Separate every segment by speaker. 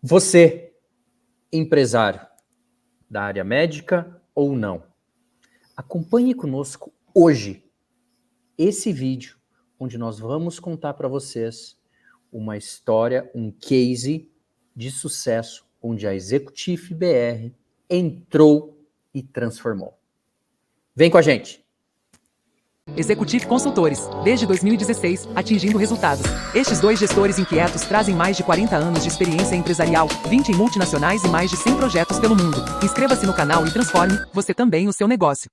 Speaker 1: Você, empresário da área médica ou não, acompanhe conosco hoje esse vídeo onde nós vamos contar para vocês uma história, um case de sucesso onde a Executive BR entrou e transformou. Vem com a gente!
Speaker 2: Executive Consultores, desde 2016, atingindo resultados. Estes dois gestores inquietos trazem mais de 40 anos de experiência empresarial, 20 em multinacionais e mais de 100 projetos pelo mundo. Inscreva-se no canal e transforme, você também, o seu negócio.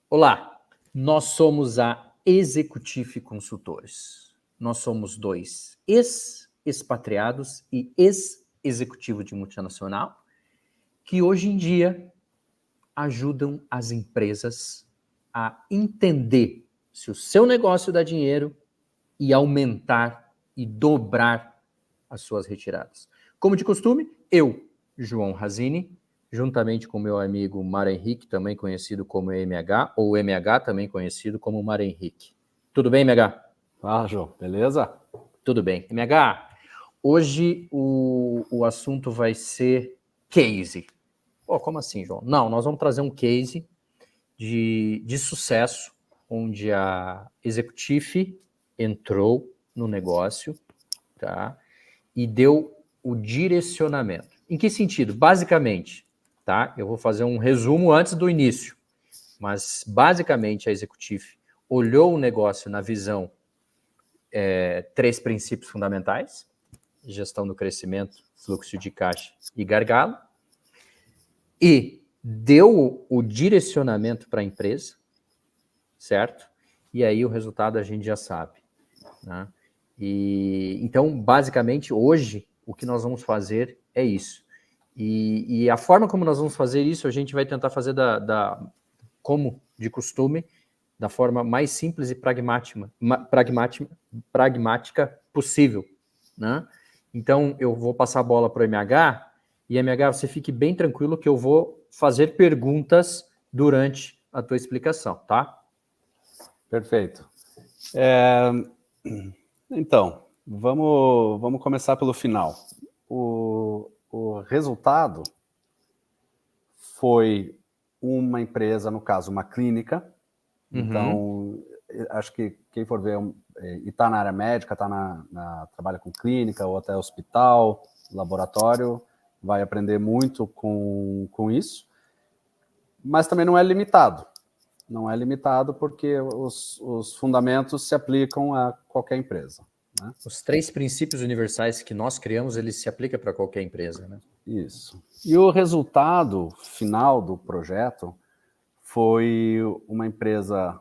Speaker 1: Olá, nós somos a Executive Consultores. Nós somos dois ex-expatriados e ex-executivo de multinacional que hoje em dia ajudam as empresas a entender se o seu negócio dá dinheiro e aumentar e dobrar as suas retiradas. Como de costume, eu, João Razini, juntamente com meu amigo Mário Henrique, também conhecido como MH, ou MH, também conhecido como Mário Henrique. Tudo bem, MH?
Speaker 3: Fala, João. Beleza?
Speaker 1: Tudo bem. MH, hoje o assunto vai ser case. Pô, como assim, João? Não, nós vamos trazer um case de sucesso, onde a Executive entrou no negócio, tá? E deu o direcionamento. Em que sentido? Basicamente, tá? Eu vou fazer um resumo antes do início, mas basicamente a Executive olhou o negócio na visão 3 princípios fundamentais: gestão do crescimento, fluxo de caixa e gargalo, e deu o direcionamento para a empresa, certo? E aí o resultado a gente já sabe, né? E então, basicamente, hoje, o que nós vamos fazer é isso. E a forma como nós vamos fazer isso, a gente vai tentar fazer como de costume, da forma mais simples e pragmática possível, né? Então, eu vou passar a bola para o MH, e MH, você fique bem tranquilo que eu vou fazer perguntas durante a tua explicação, tá?
Speaker 3: Perfeito. Então, vamos começar pelo final. O resultado foi uma empresa, no caso, uma clínica. Então, acho que quem for ver e está na área médica, trabalha com clínica ou até hospital, laboratório, vai aprender muito com isso. Mas também não é limitado. Não é limitado porque os fundamentos se aplicam a qualquer empresa, né?
Speaker 1: Os 3 princípios universais que nós criamos, eles se aplicam para qualquer empresa, né?
Speaker 3: Isso. E o resultado final do projeto foi uma empresa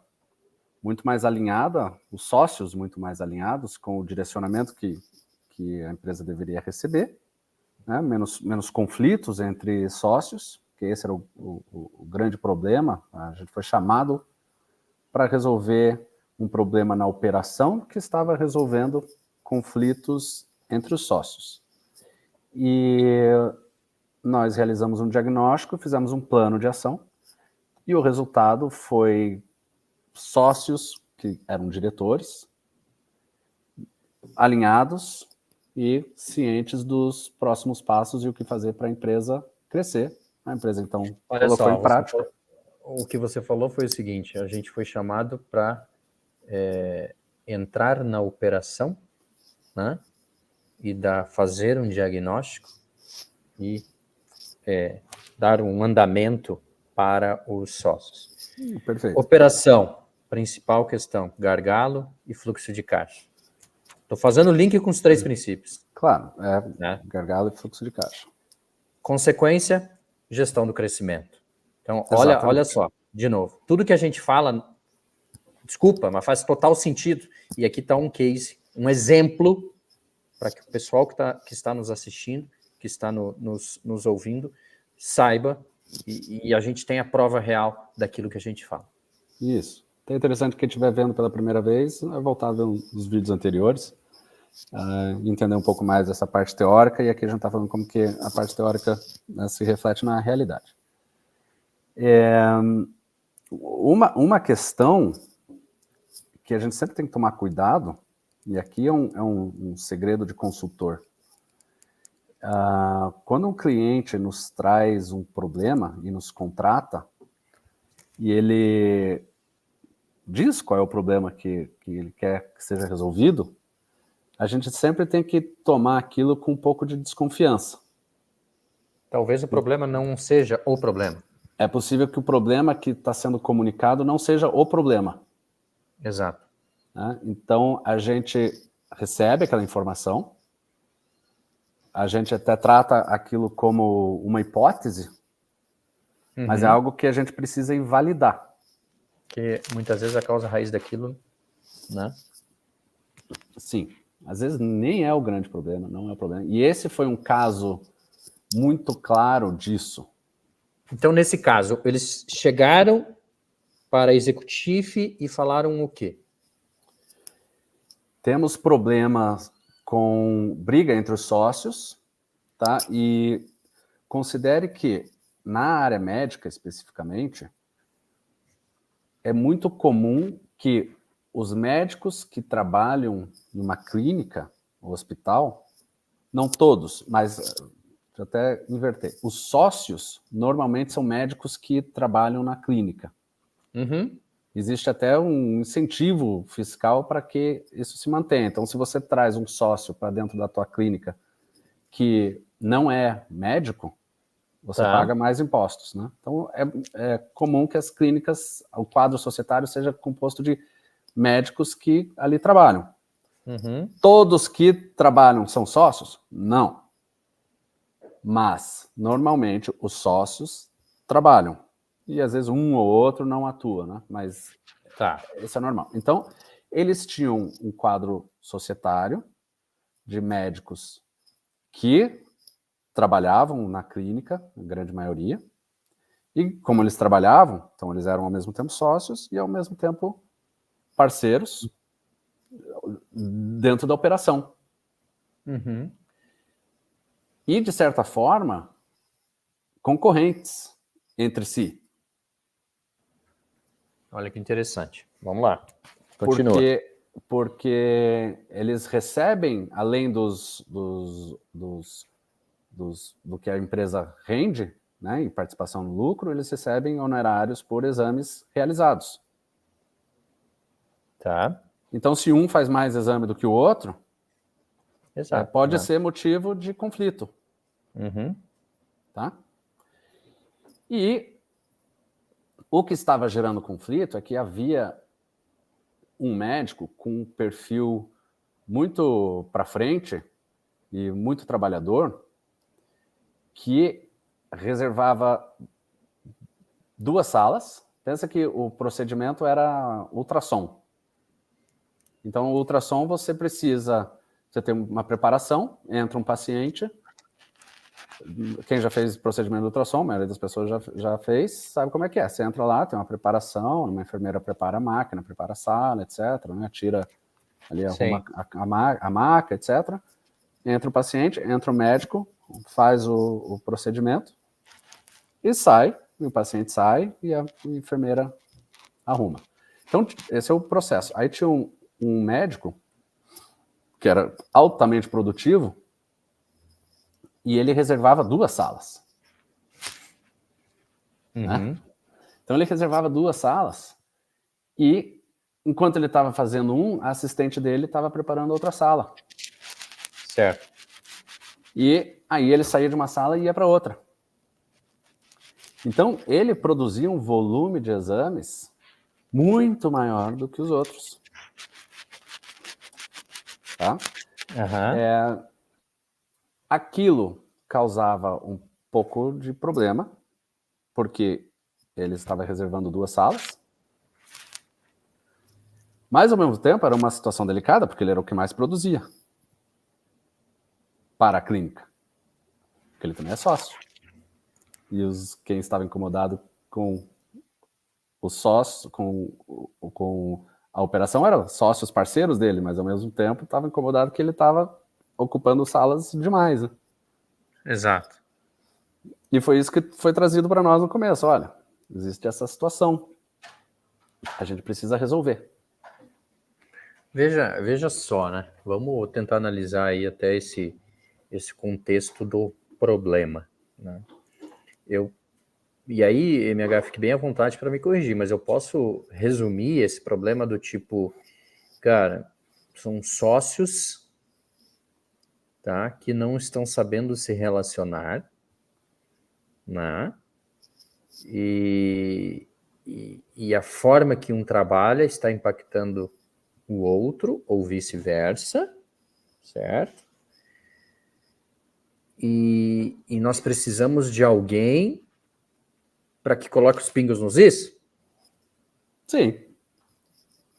Speaker 3: muito mais alinhada, os sócios muito mais alinhados com o direcionamento que a empresa deveria receber, né? Menos conflitos entre sócios, que esse era o grande problema. A gente foi chamado para resolver um problema na operação que estava resolvendo conflitos entre os sócios. E nós realizamos um diagnóstico, fizemos um plano de ação, e o resultado foi sócios que eram diretores, alinhados e cientes dos próximos passos e o que fazer para a empresa crescer. A empresa, então, colocou em prática.
Speaker 1: O que você falou foi o seguinte: a gente foi chamado para entrar na operação, né? E fazer um diagnóstico e dar um andamento para os sócios.
Speaker 3: Perfeito.
Speaker 1: Operação, principal questão, gargalo e fluxo de caixa. Estou fazendo link com os 3 princípios.
Speaker 3: Claro,
Speaker 1: né?
Speaker 3: Gargalo e fluxo de caixa.
Speaker 1: Consequência, gestão do crescimento. Então, olha só, de novo, tudo que a gente fala, desculpa, mas faz total sentido. E aqui está um case, um exemplo, para que o pessoal que está nos assistindo, que está nos ouvindo, saiba e a gente tenha a prova real daquilo que a gente fala.
Speaker 3: Isso. É interessante quem estiver vendo pela primeira vez, voltar a ver os vídeos anteriores, entender um pouco mais dessa parte teórica, e aqui a gente está falando como que a parte teórica, né, se reflete na realidade. Uma questão que a gente sempre tem que tomar cuidado, e aqui é um segredo de consultor. Quando um cliente nos traz um problema e nos contrata, e ele diz qual é o problema que ele quer que seja resolvido, a gente sempre tem que tomar aquilo com um pouco de desconfiança.
Speaker 1: Talvez o problema não seja o problema.
Speaker 3: É possível que o problema que está sendo comunicado não seja o problema.
Speaker 1: Exato.
Speaker 3: Né? Então, a gente recebe aquela informação, a gente até trata aquilo como uma hipótese, mas é algo que a gente precisa invalidar.
Speaker 1: Que muitas vezes a causa raiz daquilo, né?
Speaker 3: Sim, às vezes nem é o grande problema, não é o problema. E esse foi um caso muito claro disso.
Speaker 1: Então, nesse caso, eles chegaram para a executive e falaram o quê?
Speaker 3: Temos problemas com briga entre os sócios, tá? E considere que na área médica especificamente, é muito comum que os médicos que trabalham numa clínica, ou hospital, não todos, mas deixa eu até inverter, os sócios normalmente são médicos que trabalham na clínica. Existe até um incentivo fiscal para que isso se mantenha. Então, se você traz um sócio para dentro da tua clínica que não é médico, você paga mais impostos, né? Então, é comum que as clínicas, o quadro societário seja composto de médicos que ali trabalham. Todos que trabalham são sócios? Não. Mas, normalmente, os sócios trabalham. E, às vezes, um ou outro não atua, né? Mas isso é normal. Então, eles tinham um quadro societário de médicos que trabalhavam na clínica, a grande maioria, e como eles trabalhavam, então eles eram ao mesmo tempo sócios e ao mesmo tempo parceiros dentro da operação. E, de certa forma, concorrentes entre si.
Speaker 1: Olha que interessante. Vamos lá. Continua.
Speaker 3: Porque eles recebem, além do que a empresa rende, né, em participação no lucro, eles recebem honorários por exames realizados.
Speaker 1: Tá.
Speaker 3: Então, se um faz mais exame do que o outro,
Speaker 1: Exato.
Speaker 3: pode ser motivo de conflito. Tá? E o que estava gerando conflito é que havia um médico com um perfil muito para frente e muito trabalhador que reservava 2 salas. Pensa que o procedimento era ultrassom. Então, o ultrassom você tem uma preparação, entra um paciente. Quem já fez procedimento de ultrassom, a maioria das pessoas já fez, sabe como é que é. Você entra lá, tem uma preparação, uma enfermeira prepara a máquina, prepara a sala, etc. Né? Tira ali, arruma a maca, etc. Entra o paciente, entra o médico, faz o procedimento e sai, e o paciente sai e a enfermeira arruma. Então, esse é o processo. Aí tinha um médico que era altamente produtivo e ele reservava 2 salas. Né? Então, ele reservava 2 salas e, enquanto ele estava fazendo a assistente dele estava preparando outra sala.
Speaker 1: Certo.
Speaker 3: E aí ele saía de uma sala e ia para outra. Então, ele produzia um volume de exames muito maior do que os outros. Tá? Aquilo causava um pouco de problema, porque ele estava reservando 2 salas. Mas, ao mesmo tempo, era uma situação delicada, porque ele era o que mais produzia para a clínica. Porque ele também é sócio. E quem estava incomodado com o sócio, com a operação, eram sócios parceiros dele, mas, ao mesmo tempo, estava incomodado que ele estava ocupando salas demais. Né?
Speaker 1: Exato.
Speaker 3: E foi isso que foi trazido para nós no começo. Olha, existe essa situação. A gente precisa resolver.
Speaker 1: Veja só, né? Vamos tentar analisar aí até esse esse contexto do problema, né? E aí, MH, fique bem à vontade para me corrigir, mas eu posso resumir esse problema do tipo, cara, são sócios, tá, que não estão sabendo se relacionar, né? E a forma que um trabalha está impactando o outro, ou vice-versa, certo? E nós precisamos de alguém para que coloque os pingos nos is?
Speaker 3: Sim.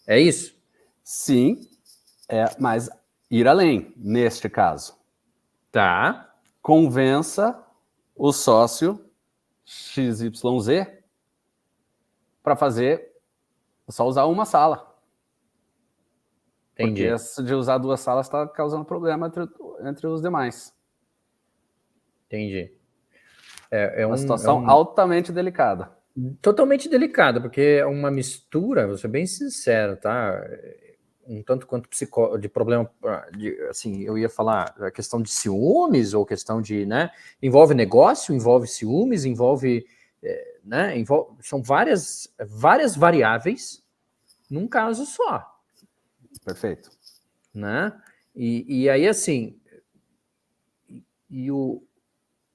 Speaker 1: É isso?
Speaker 3: Sim, mas ir além, neste caso.
Speaker 1: Tá.
Speaker 3: Convença o sócio XYZ para fazer, só usar uma sala.
Speaker 1: Entendi.
Speaker 3: Porque se de usar 2 salas está causando problema entre os demais.
Speaker 1: Entendi.
Speaker 3: Uma situação altamente delicada.
Speaker 1: Totalmente delicada, porque é uma mistura, vou ser bem sincero, tá? Um tanto quanto de problema, assim, eu ia falar a questão de ciúmes, ou questão de, né? Envolve negócio, envolve ciúmes, envolve, né? São várias variáveis num caso só.
Speaker 3: Perfeito.
Speaker 1: Né? E aí, assim,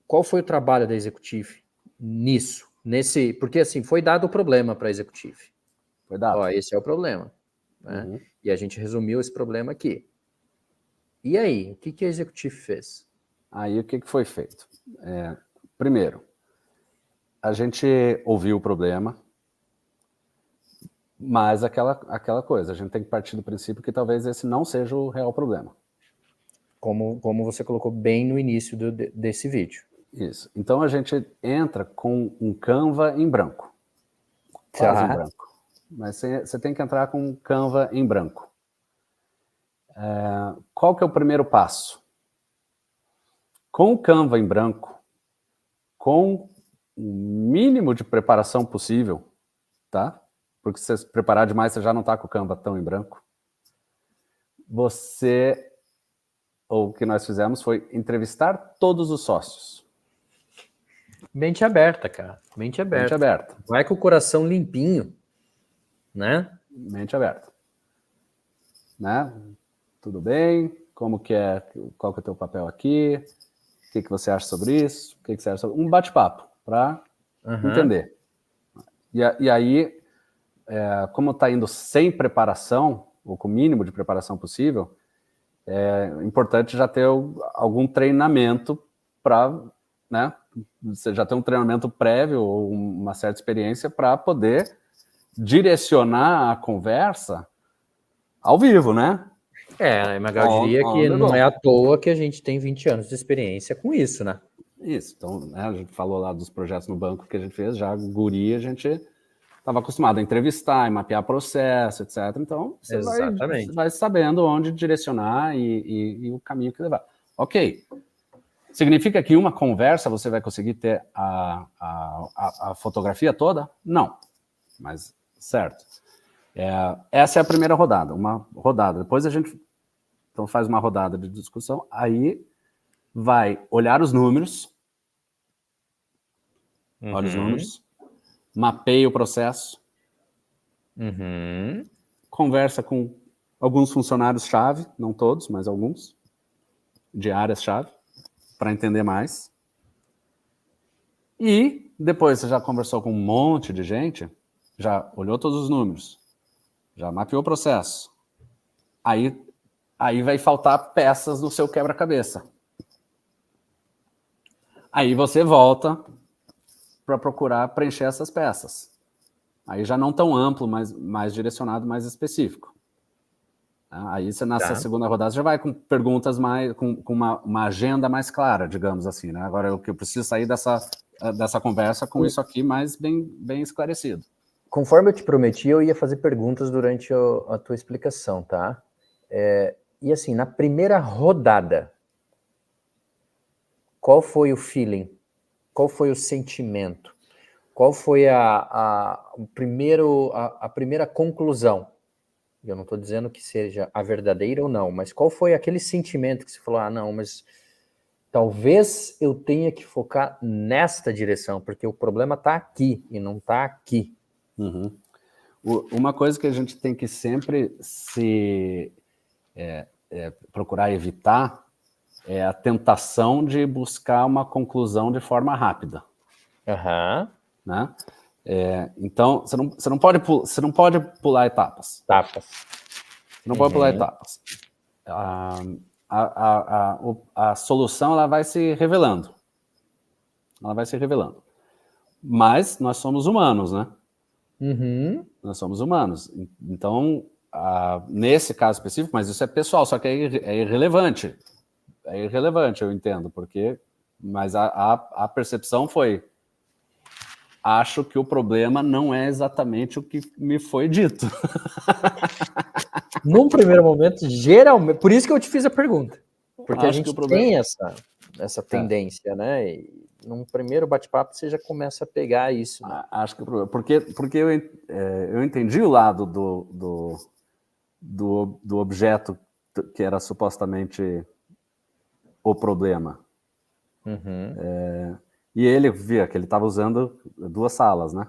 Speaker 1: qual foi o trabalho da Executive nisso? Porque, assim, foi dado o problema para a Executive.
Speaker 3: Foi dado.
Speaker 1: Ó, esse é o problema. Né?
Speaker 3: Uhum.
Speaker 1: E a gente resumiu esse problema aqui. E aí, o que a Executive fez?
Speaker 3: Aí, o que foi feito? Primeiro, a gente ouviu o problema, mas aquela coisa, a gente tem que partir do princípio que talvez esse não seja o real problema.
Speaker 1: Como você colocou bem no início desse vídeo.
Speaker 3: Isso. Então, a gente entra com um Canva em branco. Quase em branco. Mas você tem que entrar com um Canva em branco. Qual que é o primeiro passo? Com o Canva em branco, com o mínimo de preparação possível, tá? Porque se você preparar demais, você já não está com o Canva tão em branco. O que nós fizemos foi entrevistar todos os sócios.
Speaker 1: Mente aberta, cara. Mente aberta.
Speaker 3: Mente aberta.
Speaker 1: Vai com o coração limpinho, né?
Speaker 3: Mente aberta. Né? Tudo bem? Como que é? Qual que é o teu papel aqui? O que você acha sobre isso? O que você acha sobre... Um bate-papo para entender. E aí, como está indo sem preparação, ou com o mínimo de preparação possível, é importante já ter algum treinamento para, né? Você já tem um treinamento prévio ou uma certa experiência para poder direcionar a conversa ao vivo, né?
Speaker 1: Eu diria que não é à toa que a gente tem 20 anos de experiência com isso, né?
Speaker 3: Isso, então, né, a gente falou lá dos projetos no banco que a gente fez, já guri, a gente estava acostumado a entrevistar e mapear processo, etc. Então, você vai sabendo onde direcionar e o caminho que levar. Ok. Significa que uma conversa você vai conseguir ter a fotografia toda? Não. Mas, certo. Essa é a primeira rodada, uma rodada. Depois a gente então, faz uma rodada de discussão, aí vai olhar os números, olha os números, mapeia o processo, conversa com alguns funcionários-chave, não todos, mas alguns, de áreas-chave, para entender mais. E depois você já conversou com um monte de gente, já olhou todos os números, já mapeou o processo. Aí vai faltar peças no seu quebra-cabeça. Aí você volta para procurar preencher essas peças. Aí já não tão amplo, mas mais direcionado, mais específico. Aí você, nessa segunda rodada, já vai com perguntas mais, com uma agenda mais clara, digamos assim, né? Agora, eu preciso sair dessa conversa com isso aqui mais bem esclarecido.
Speaker 1: Conforme eu te prometi, eu ia fazer perguntas durante a tua explicação, tá? E assim, na primeira rodada, qual foi o feeling? Qual foi o sentimento? Qual foi a primeira conclusão? Eu não estou dizendo que seja a verdadeira ou não, mas qual foi aquele sentimento que você falou, não, mas talvez eu tenha que focar nesta direção, porque o problema está aqui e não está aqui.
Speaker 3: Uhum. Uma coisa que a gente tem que sempre procurar evitar é a tentação de buscar uma conclusão de forma rápida. Né? Então, você não pode pular etapas. Você não pode pular etapas. A solução ela vai se revelando. Mas nós somos humanos, né? Nós somos humanos. Então, nesse caso específico, mas isso é pessoal, só que é irrelevante. É irrelevante, eu entendo, mas a percepção foi: acho que o problema não é exatamente o que me foi dito.
Speaker 1: Num primeiro momento, geralmente... Por isso que eu te fiz a pergunta. Porque a gente tem essa tendência, né? E num primeiro bate-papo você já começa a pegar isso. Né?
Speaker 3: Acho que o problema... Porque eu entendi o lado do objeto que era supostamente o problema. E ele via que ele estava usando 2 salas, né?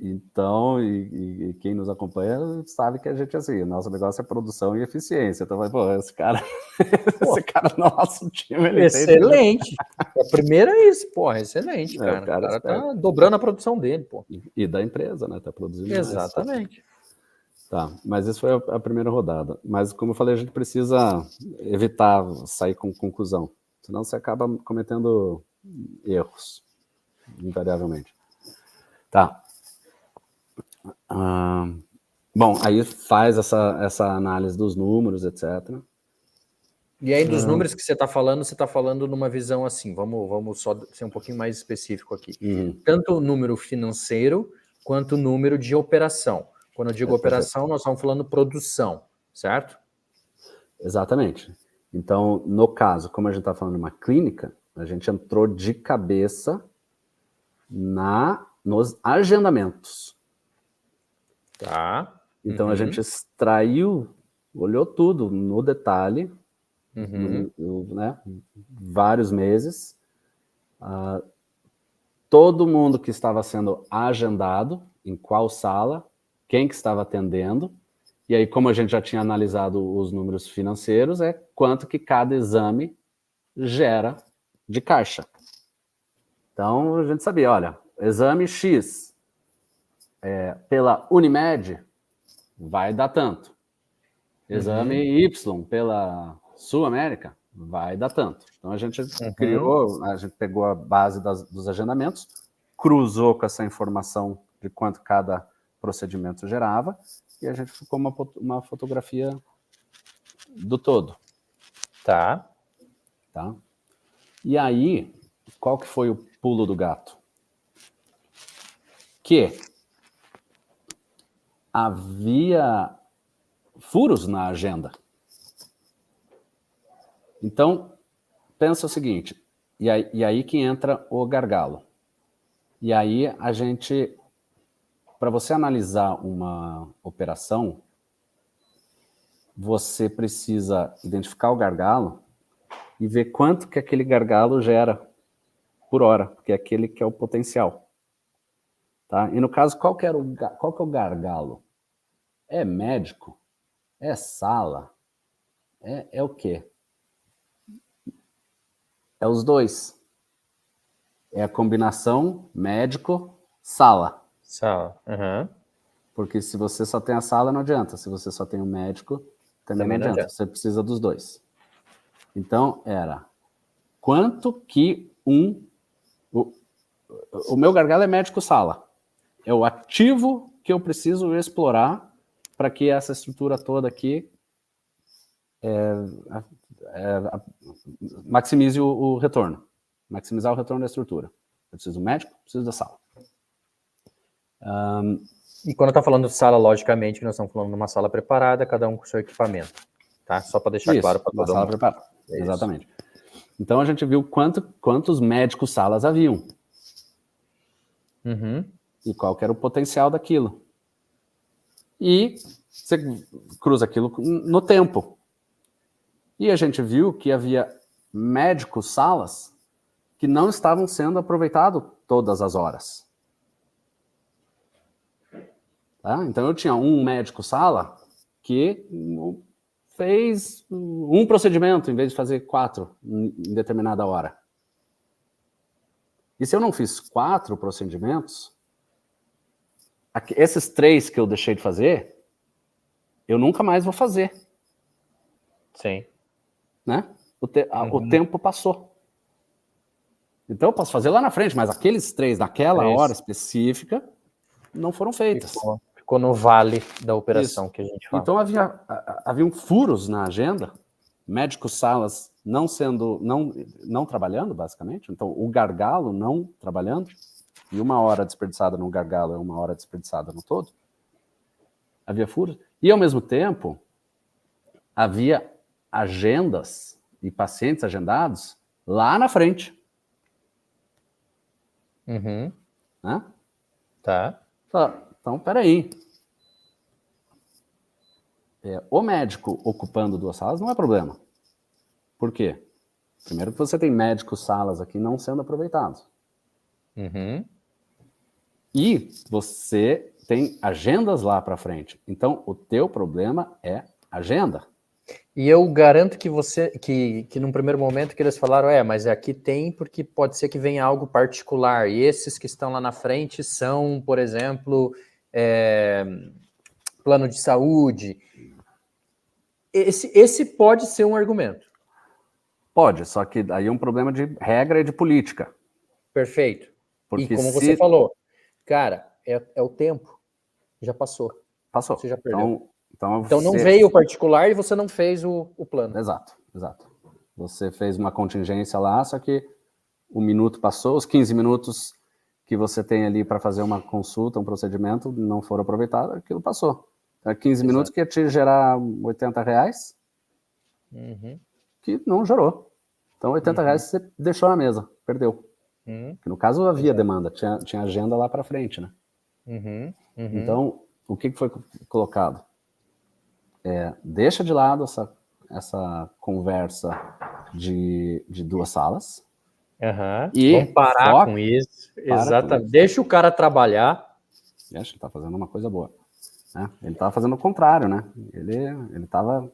Speaker 3: Então, e quem nos acompanha sabe que a gente, assim, nosso negócio é produção e eficiência. Então, esse cara no nosso time, ele
Speaker 1: excelente. A primeira é isso, excelente, cara. O cara tá dobrando a produção dele,
Speaker 3: E da empresa, né? Tá produzindo
Speaker 1: exatamente.
Speaker 3: Mais. Tá, mas isso foi a primeira rodada. Mas, como eu falei, a gente precisa evitar sair com conclusão. Senão você acaba cometendo erros, invariavelmente. Tá. Bom, aí faz essa análise dos números, etc.
Speaker 1: E aí, dos números que você está falando numa visão assim, vamos só ser um pouquinho mais específico aqui. Tanto o número financeiro, quanto o número de operação. Quando eu digo operação, nós estamos falando produção, certo?
Speaker 3: Exatamente. Então, no caso, como a gente está falando de uma clínica, a gente entrou de cabeça nos agendamentos.
Speaker 1: Tá.
Speaker 3: Então, a gente extraiu, olhou tudo no detalhe, né, vários meses. Todo mundo que estava sendo agendado, em qual sala, quem que estava atendendo, e aí, como a gente já tinha analisado os números financeiros, quanto que cada exame gera de caixa. Então, a gente sabia, olha, exame X pela Unimed vai dar tanto. Exame Y pela Sul América vai dar tanto. Então, a gente pegou a base dos agendamentos, cruzou com essa informação de quanto cada procedimento gerava, e a gente ficou uma fotografia do todo.
Speaker 1: Tá.
Speaker 3: E aí, qual que foi o pulo do gato? Que havia furos na agenda. Então, pensa o seguinte, e aí que entra o gargalo. E aí a gente, para você analisar uma operação, você precisa identificar o gargalo e ver quanto que aquele gargalo gera por hora, porque é aquele que é o potencial. Tá? E no caso, qual que é o gargalo? É médico? É sala? É o quê? É os dois. É a combinação médico-sala. Porque se você só tem a sala, não adianta. Se você só tem o médico, também não adianta. Você precisa dos dois. Então, era quanto que o meu gargalo é médico-sala. É o ativo que eu preciso explorar para que essa estrutura toda aqui maximize o retorno. Maximizar o retorno da estrutura. Eu preciso do médico, preciso da sala.
Speaker 1: E quando está falando de sala, logicamente, que nós estamos falando de uma sala preparada, cada um com o seu equipamento. Tá? Só para deixar claro para todo mundo.
Speaker 3: Sala preparada. Exatamente. Então a gente viu quantos médicos salas haviam. E qual que era o potencial daquilo. E você cruza aquilo no tempo. E a gente viu que havia médicos-salas que não estavam sendo aproveitados todas as horas. Tá? Então, eu tinha um médico-sala que fez um procedimento em vez de fazer 4 em determinada hora. E se eu não fiz 4 procedimentos, esses 3 que eu deixei de fazer, eu nunca mais vou fazer.
Speaker 1: Sim.
Speaker 3: Né? O tempo passou. Então eu posso fazer lá na frente, mas aqueles 3 naquela hora específica não foram feitas.
Speaker 1: Ficou no vale da operação. Isso. Que a gente fala.
Speaker 3: Então haviam furos na agenda, médicos-salas não trabalhando, basicamente. Então o gargalo não trabalhando, e 1 hora desperdiçada no gargalo é 1 hora desperdiçada no todo. Havia furos. E ao mesmo tempo, havia agendas e pacientes agendados lá na frente.
Speaker 1: Uhum.
Speaker 3: Né?
Speaker 1: Tá.
Speaker 3: Então, peraí. O médico ocupando 2 salas não é problema. Por quê? Primeiro que você tem médicos-salas aqui não sendo aproveitados.
Speaker 1: Uhum.
Speaker 3: E você tem agendas lá para frente. Então, o teu problema é agenda.
Speaker 1: E eu garanto que que num primeiro momento que eles falaram, mas aqui tem porque pode ser que venha algo particular, e esses que estão lá na frente são, por exemplo, plano de saúde. Esse pode ser um argumento.
Speaker 3: Pode, só que aí é um problema de regra e de política.
Speaker 1: Perfeito. Porque e como você falou, cara, é o tempo, já passou.
Speaker 3: Passou.
Speaker 1: Você já perdeu.
Speaker 3: Então
Speaker 1: não veio o particular e você não fez o plano.
Speaker 3: Exato. Você fez uma contingência lá, só que o minuto passou, os 15 minutos que você tem ali para fazer uma consulta, um procedimento, não foram aproveitados, aquilo passou. Então, 15 minutos que ia te gerar R$80, que não gerou. Então, R$80 você deixou na mesa, perdeu. Que no caso havia demanda, tinha agenda lá para frente, né? Então, o que foi colocado? Deixa de lado essa conversa de 2 salas.
Speaker 1: E vamos parar com isso. Exatamente. Deixa o cara trabalhar.
Speaker 3: Ele está fazendo uma coisa boa. Né? Ele estava fazendo o contrário, né? Ele estava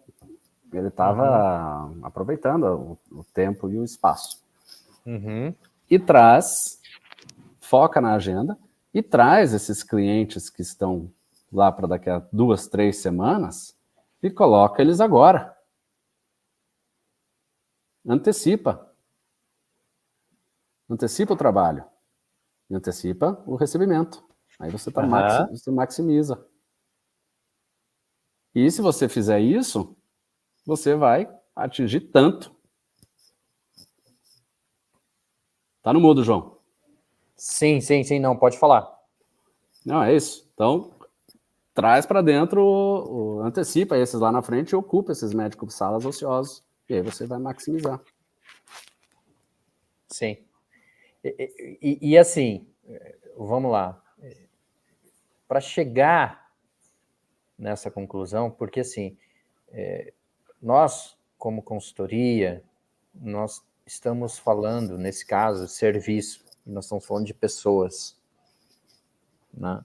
Speaker 3: aproveitando o tempo e o espaço. E foca na agenda e traz esses clientes que estão lá para daqui a 2, 3 semanas e coloca eles agora. Antecipa o trabalho. E antecipa o recebimento. Aí você maximiza. E se você fizer isso, você vai atingir tanto. Tá no mudo, João.
Speaker 1: Sim, não, pode falar.
Speaker 3: Não, é isso. Então, traz para dentro, antecipa esses lá na frente e ocupa esses médicos salas ociosos. E aí você vai maximizar.
Speaker 1: Sim. E assim, vamos lá. Para chegar nessa conclusão, porque assim, nós, como consultoria, nós estamos falando, nesse caso, serviço, nós estamos falando de pessoas. Né?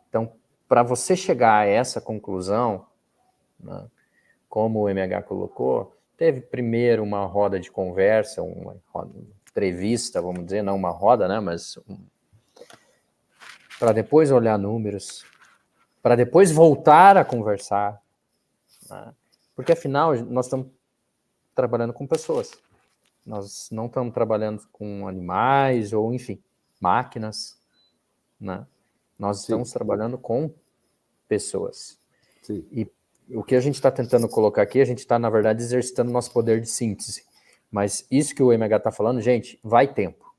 Speaker 1: Então, para você chegar a essa conclusão, né, como o MH colocou, teve primeiro uma roda de conversa, uma entrevista, vamos dizer, não uma roda, né, mas para depois olhar números, para depois voltar a conversar, né, porque afinal nós estamos trabalhando com pessoas, nós não estamos trabalhando com animais ou, enfim, máquinas, né? Nós estamos trabalhando com pessoas.
Speaker 3: Sim.
Speaker 1: E o que a gente está tentando colocar aqui, a gente está, na verdade, exercitando nosso poder de síntese. Mas isso que o MH está falando, gente, vai tempo.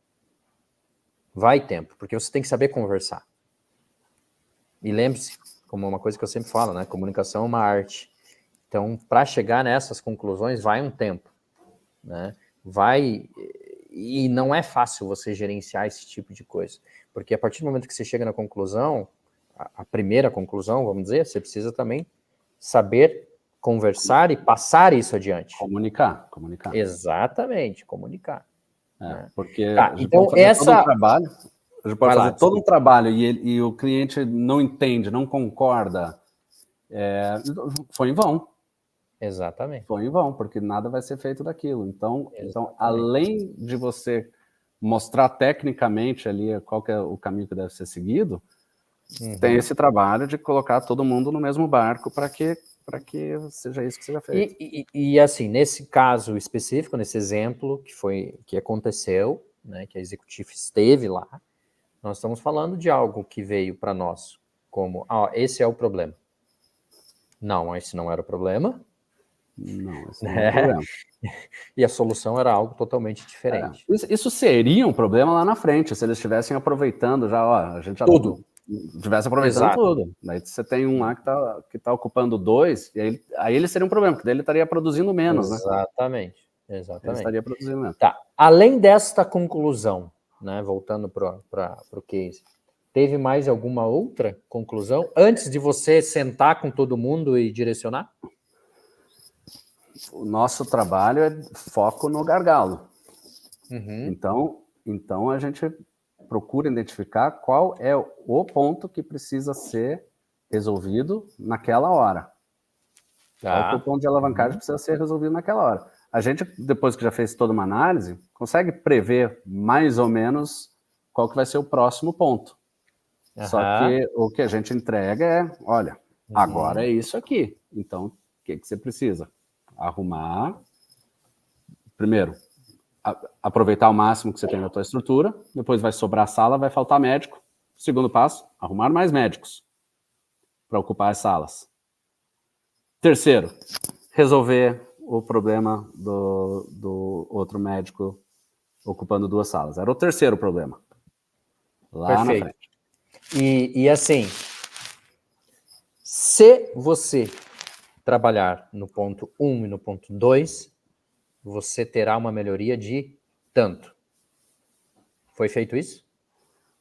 Speaker 1: Vai tempo, porque você tem que saber conversar. E lembre-se, como uma coisa que eu sempre falo, né? Comunicação é uma arte. Então, para chegar nessas conclusões, vai um tempo. Né? E não é fácil você gerenciar esse tipo de coisa. Porque a partir do momento que você chega na conclusão, a primeira conclusão, vamos dizer, você precisa também saber conversar e passar isso adiante.
Speaker 3: Comunicar.
Speaker 1: Exatamente, comunicar. Né?
Speaker 3: Porque
Speaker 1: Tá,
Speaker 3: a gente
Speaker 1: então
Speaker 3: pode fazer todo um
Speaker 1: essa...
Speaker 3: trabalho, a gente pode
Speaker 1: Vai lá,
Speaker 3: fazer todo um trabalho e o cliente não entende, não concorda, foi em vão.
Speaker 1: Exatamente.
Speaker 3: Foi em vão, porque nada vai ser feito daquilo. Então, além de você mostrar tecnicamente ali qual que é o caminho que deve ser seguido, tem esse trabalho de colocar todo mundo no mesmo barco para que seja isso que seja feito.
Speaker 1: E assim, nesse caso específico, nesse exemplo que aconteceu, né, que a executiva esteve lá, nós estamos falando de algo que veio para nós como, esse é o problema. Não, esse não era o problema.
Speaker 3: Não, esse não é o problema.
Speaker 1: E a solução era algo totalmente diferente.
Speaker 3: Isso seria um problema lá na frente, se eles estivessem aproveitando já, a gente já
Speaker 1: tudo.
Speaker 3: Estivesse aproveitando tudo. Daí você tem um lá que tá ocupando 2, e aí ele seria um problema, porque daí ele estaria produzindo menos,
Speaker 1: Exatamente.
Speaker 3: Ele estaria produzindo menos.
Speaker 1: Tá. Além desta conclusão, né, voltando para o case, teve mais alguma outra conclusão antes de você sentar com todo mundo e direcionar?
Speaker 3: O nosso trabalho é foco no gargalo. Então a gente procura identificar qual é o ponto que precisa ser resolvido naquela hora. Qual que é o ponto de alavancagem que precisa ser resolvido naquela hora. A gente, depois que já fez toda uma análise, consegue prever mais ou menos qual que vai ser o próximo ponto. Só que o que a gente entrega é, olha, agora é isso aqui. Então, o que você precisa? Arrumar, primeiro, aproveitar o máximo que você tem na tua estrutura, depois vai sobrar sala, vai faltar médico. Segundo passo, arrumar mais médicos para ocupar as salas. Terceiro, resolver o problema do outro médico ocupando 2 salas. Era o terceiro problema. Lá na frente.
Speaker 1: E assim, se você trabalhar no ponto 1 e no ponto 2, você terá uma melhoria de tanto. Foi feito isso?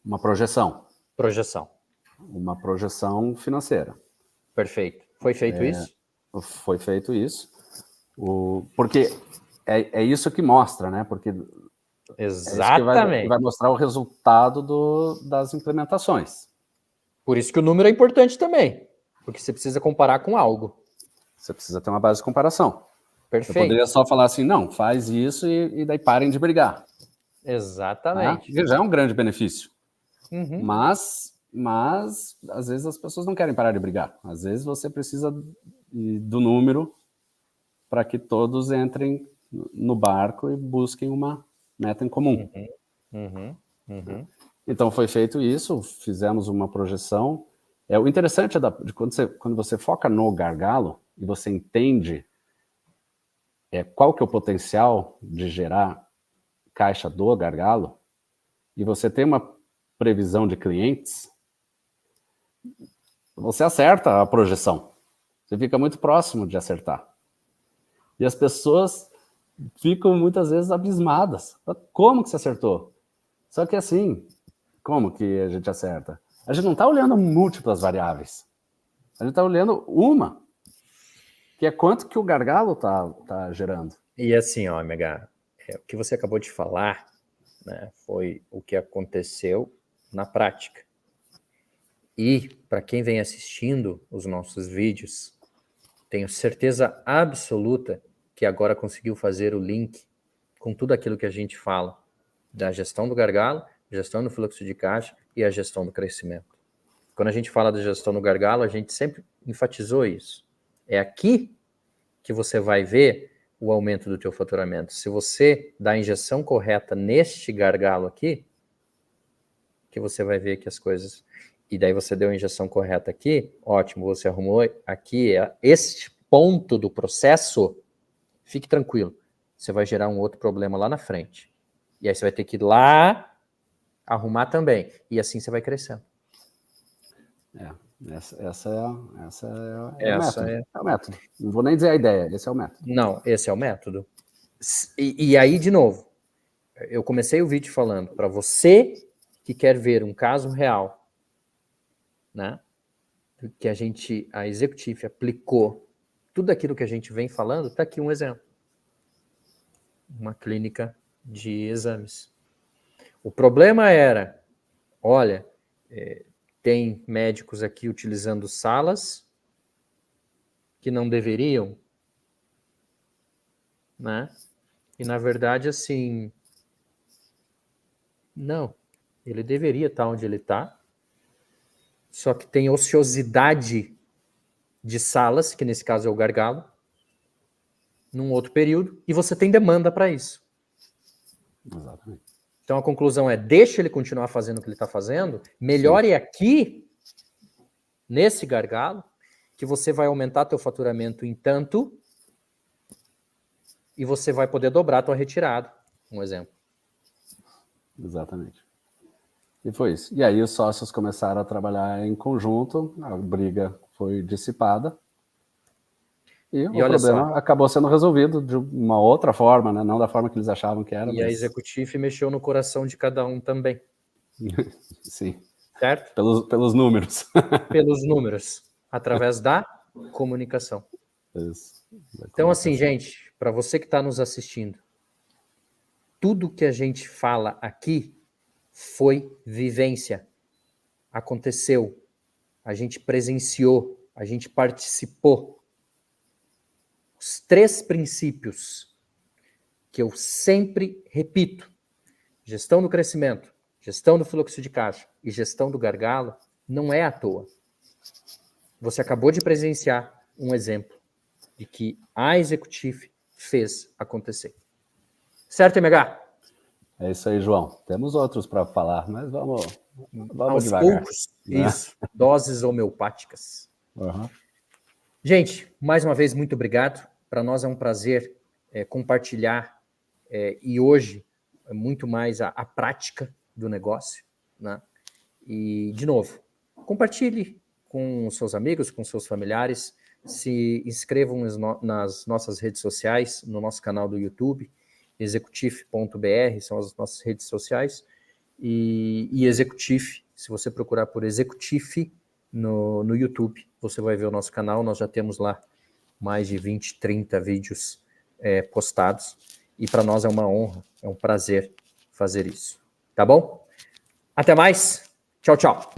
Speaker 3: Uma projeção. Uma projeção financeira.
Speaker 1: Perfeito. Foi feito isso?
Speaker 3: Foi feito isso. Porque é isso que mostra, né? Porque
Speaker 1: exatamente.
Speaker 3: É isso que vai mostrar o resultado das implementações.
Speaker 1: Por isso que o número é importante também. Porque você precisa comparar com algo.
Speaker 3: Você precisa ter uma base de comparação.
Speaker 1: Perfeito.
Speaker 3: Eu poderia só falar assim, não, faz isso e daí parem de brigar.
Speaker 1: Exatamente.
Speaker 3: Né? Já é um grande benefício. Mas, às vezes, as pessoas não querem parar de brigar. Às vezes, você precisa do número para que todos entrem no barco e busquem uma meta em comum. Então, foi feito isso, fizemos uma projeção. O interessante é de quando você foca no gargalo e você entende qual que é o potencial de gerar caixa do gargalo, e você tem uma previsão de clientes, você acerta a projeção. Você fica muito próximo de acertar. E as pessoas ficam muitas vezes abismadas. Como que você acertou? Só que assim, como que a gente acerta? A gente não está olhando múltiplas variáveis. A gente está olhando uma, que é quanto que o gargalo tá gerando.
Speaker 1: E assim, MH, o que você acabou de falar, né, foi o que aconteceu na prática. E, para quem vem assistindo os nossos vídeos, tenho certeza absoluta que agora conseguiu fazer o link com tudo aquilo que a gente fala, da gestão do gargalo, gestão do fluxo de caixa e a gestão do crescimento. Quando a gente fala da gestão do gargalo, a gente sempre enfatizou isso. É aqui que você vai ver o aumento do teu faturamento. Se você dá a injeção correta neste gargalo aqui, que você vai ver que as coisas... E daí você deu a injeção correta aqui, ótimo, você arrumou aqui, este ponto do processo, fique tranquilo, você vai gerar um outro problema lá na frente. E aí você vai ter que ir lá arrumar também. E assim você vai crescendo.
Speaker 3: Essa é o método. É o método. Não vou nem dizer a ideia, esse é o método.
Speaker 1: Não, esse é o método. E aí, de novo, eu comecei o vídeo falando, para você que quer ver um caso real, né, que a executive aplicou tudo aquilo que a gente vem falando, está aqui um exemplo. Uma clínica de exames. O problema era, olha, tem médicos aqui utilizando salas que não deveriam, né? E, na verdade, assim, não, ele deveria estar onde ele está, só que tem ociosidade de salas, que nesse caso é o gargalo, num outro período, e você tem demanda para isso.
Speaker 3: Exatamente.
Speaker 1: Então a conclusão é, deixa ele continuar fazendo o que ele está fazendo, melhore aqui, nesse gargalo, que você vai aumentar teu faturamento em tanto, e você vai poder dobrar a tua retirada, um exemplo.
Speaker 3: Exatamente. E foi isso. E aí os sócios começaram a trabalhar em conjunto, a briga foi dissipada, e o problema acabou sendo resolvido de uma outra forma, né? Não da forma que eles achavam que era.
Speaker 1: E a Executive mexeu no coração de cada um também.
Speaker 3: Sim.
Speaker 1: Certo?
Speaker 3: Pelos números.
Speaker 1: Pelos números, através da comunicação.
Speaker 3: Isso.
Speaker 1: Então, assim, gente, para você que está nos assistindo, tudo que a gente fala aqui foi vivência. Aconteceu. A gente presenciou. A gente participou. Os 3 princípios que eu sempre repito: gestão do crescimento, gestão do fluxo de caixa e gestão do gargalo, não é à toa. Você acabou de presenciar um exemplo de que a Executive fez acontecer. Certo, MH?
Speaker 3: É isso aí, João. Temos outros para falar, mas vamos
Speaker 1: aos
Speaker 3: devagar.
Speaker 1: Poucos, né? Isso, doses homeopáticas.
Speaker 3: Uhum.
Speaker 1: Gente, mais uma vez, muito obrigado. Para nós é um prazer compartilhar e hoje é muito mais a prática do negócio, né? E, de novo, compartilhe com seus amigos, com seus familiares, se inscrevam nas nossas redes sociais, no nosso canal do YouTube, executive.br, são as nossas redes sociais, e Executive, se você procurar por Executive no YouTube, você vai ver o nosso canal, nós já temos lá mais de 20, 30 vídeos postados, e para nós é uma honra, é um prazer fazer isso. Tá bom? Até mais. Tchau, tchau.